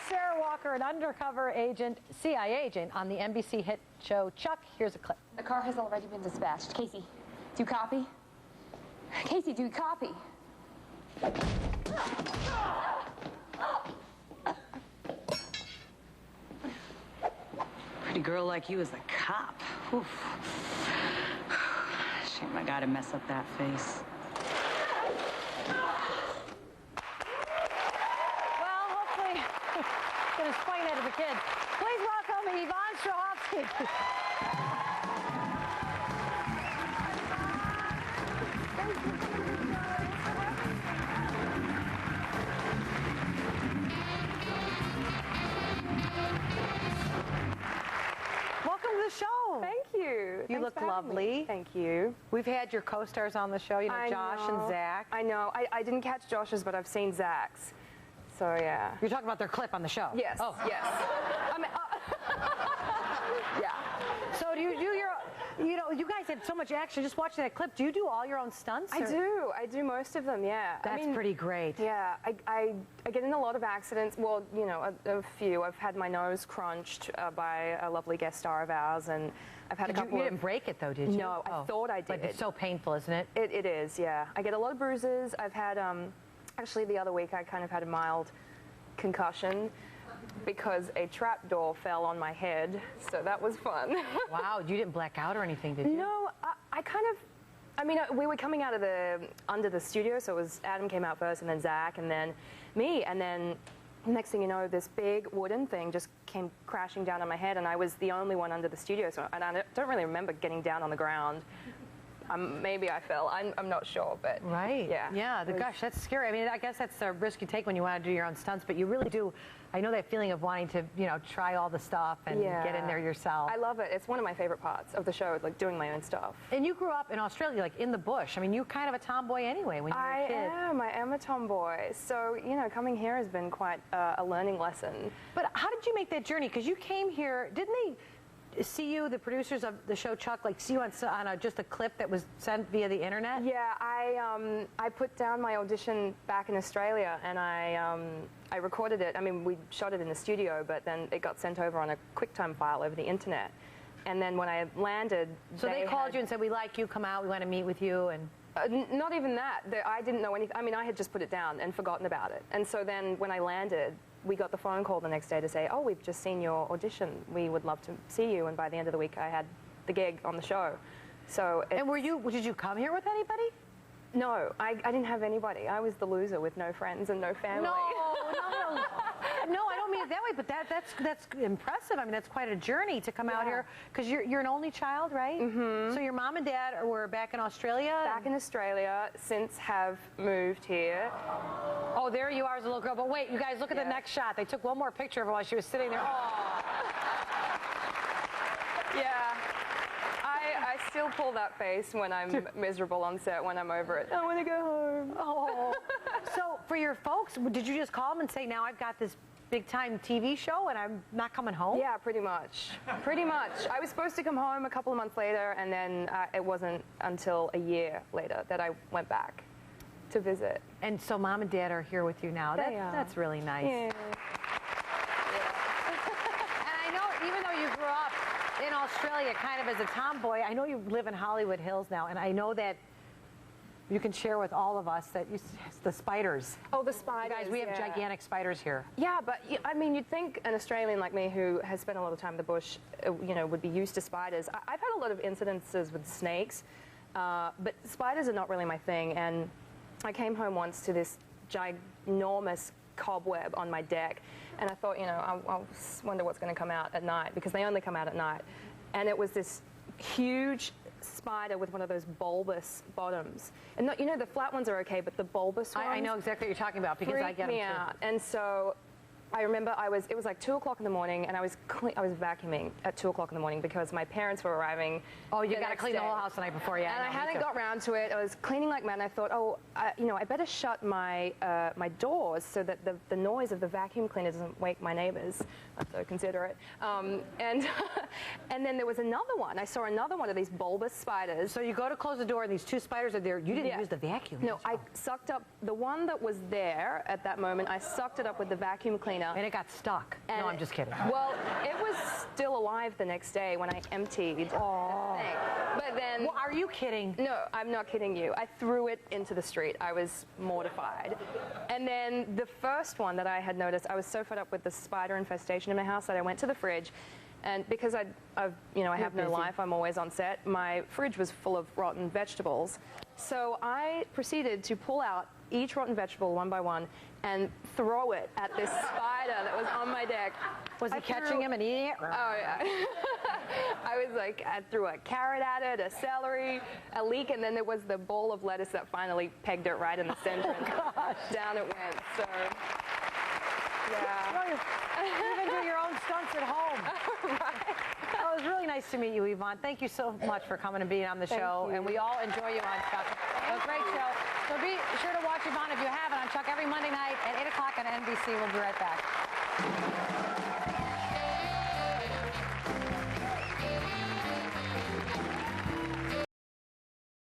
Sarah Walker, an undercover agent, CIA agent on the NBC hit show Chuck. Here's a clip. The car has already been dispatched. Casey, do you copy? Casey, do you copy? Pretty girl like you is a cop. Oof. Shame I gotta mess up that face. Well, hopefully, can explain that as a kid. Please welcome Yvonne Strahovski. Welcome to the show. Thank you. You look lovely. Thank you. We've had your co-stars on the show, you know, Josh and Zach. I know. I didn't catch Josh's, but I've seen Zach's. So, yeah. You're talking about their clip on the show? Yes. Oh. Yes. I mean, yeah. So do you do your, you know, you guys had so much action just watching that clip. Do you do all your own stunts? I do. I do most of them, yeah. That's pretty great. Yeah. I get in a lot of accidents. Well, you know, a few. I've had my nose crunched by a lovely guest star of ours, and I've had a couple You didn't break it, though, did you? No, I thought I did. But it's so painful, isn't it? It is, yeah. I get a lot of bruises. I've had, actually the other week I kind of had a mild concussion because a trap door fell on my head, so that was fun. Wow, you didn't black out or anything, did you? No, I kind of, I mean, we were coming out of under the studio, so it was Adam came out first, and then Zach, and then me, and then next thing you know, this big wooden thing just came crashing down on my head, and I was the only one under the studio, so, and I don't really remember getting down on the ground. Maybe I fell. I'm not sure, but right. Yeah. Yeah. Gosh, that's scary. I mean, I guess that's the risk you take when you want to do your own stunts, but you really do. I know that feeling of wanting to, you know, try all the stuff and get in there yourself. I love it. It's one of my favorite parts of the show, like doing my own stuff. And you grew up in Australia, like in the bush. I mean, you're kind of a tomboy anyway when you were a kid. I am a tomboy. So, you know, coming here has been quite a learning lesson. But how did you make that journey? Because you came here, didn't they see you, the producers of the show Chuck, like see you on just a clip that was sent via the internet? Yeah, I put down my audition back in Australia, and I recorded it. I mean, we shot it in the studio, but then it got sent over on a QuickTime file over the internet. And then when I landed, so they called you and said, "We like you, come out, we want to meet with you," and not even that. I didn't know anything. I mean, I had just put it down and forgotten about it. And so then when I landed, we got the phone call the next day to say, "Oh, we've just seen your audition. We would love to see you." And by the end of the week, I had the gig on the show. So. And did you come here with anybody? No, I didn't have anybody. I was the loser with no friends and no family. No, I don't mean it that way. But that's impressive. I mean, that's quite a journey to come out here, because you're an only child, right? Mm-hmm. So your mom and dad were back in Australia. Back in Australia, since have moved here. Oh, there you are as a little girl. But wait, you guys, look at the next shot. They took one more picture of her while she was sitting there. Oh. Yeah. I still pull that face when I'm miserable on set, when I'm over it. I want to go home. Oh. So for your folks, did you just call them and say, now I've got this big-time TV show and I'm not coming home? Yeah, pretty much. Pretty much. I was supposed to come home a couple of months later, and then it wasn't until a year later that I went back to visit. And so mom and dad are here with you now. That's really nice. Yeah. And I know, even though you grew up in Australia kind of as a tomboy, I know you live in Hollywood Hills now, and I know that you can share with all of us that the spiders. Oh, the spiders. You guys, we have gigantic spiders here. Yeah, but I mean, you'd think an Australian like me who has spent a lot of time in the bush, you know, would be used to spiders. I've had a lot of incidences with snakes, but spiders are not really my thing. And I came home once to this ginormous cobweb on my deck, and I thought, you know, I'll wonder what's going to come out at night, because they only come out at night. And it was this huge spider with one of those bulbous bottoms. And not, you know, the flat ones are okay, but the bulbous ones, I know exactly what you're talking about, because I get them too. Out. And so I remember it was like 2 o'clock in the morning, and I was vacuuming at 2 o'clock in the morning because my parents were arriving. Oh, you got to clean the whole house the night before, yeah. And I hadn't got around to it. I was cleaning like mad, and I thought, oh, you know, I better shut my my doors so that the noise of the vacuum cleaner doesn't wake my neighbors. I'm so considerate. And then there was another one. I saw another one of these bulbous spiders. So you go to close the door, and these two spiders are there. You didn't use the vacuum. No, I sucked up the one that was there at that moment. I sucked it up with the vacuum cleaner. container. And it got stuck. No, I'm just kidding. Well, it was still alive the next day when I emptied the thing. But then... Well, are you kidding? No, I'm not kidding you. I threw it into the street. I was mortified. And then the first one that I had noticed, I was so fed up with the spider infestation in my house that I went to the fridge. And because I have no life, I'm always on set, my fridge was full of rotten vegetables. So I proceeded to pull out each rotten vegetable one by one and throw it at this spider that was on my deck. Was he catching him and eating it? Oh, yeah. I threw a carrot at it, a celery, a leek, and then there was the bowl of lettuce that finally pegged it right in the center. And down it went. So, yeah. You even do your own stunts at home. Right. Well, it was really nice to meet you, Yvonne. Thank you so much for coming and being on the show. you. And we all enjoy you on Chuck. It was a great show. So be sure to watch Yvonne if you haven't on Chuck every Monday night at 8 o'clock on NBC. We'll be right back.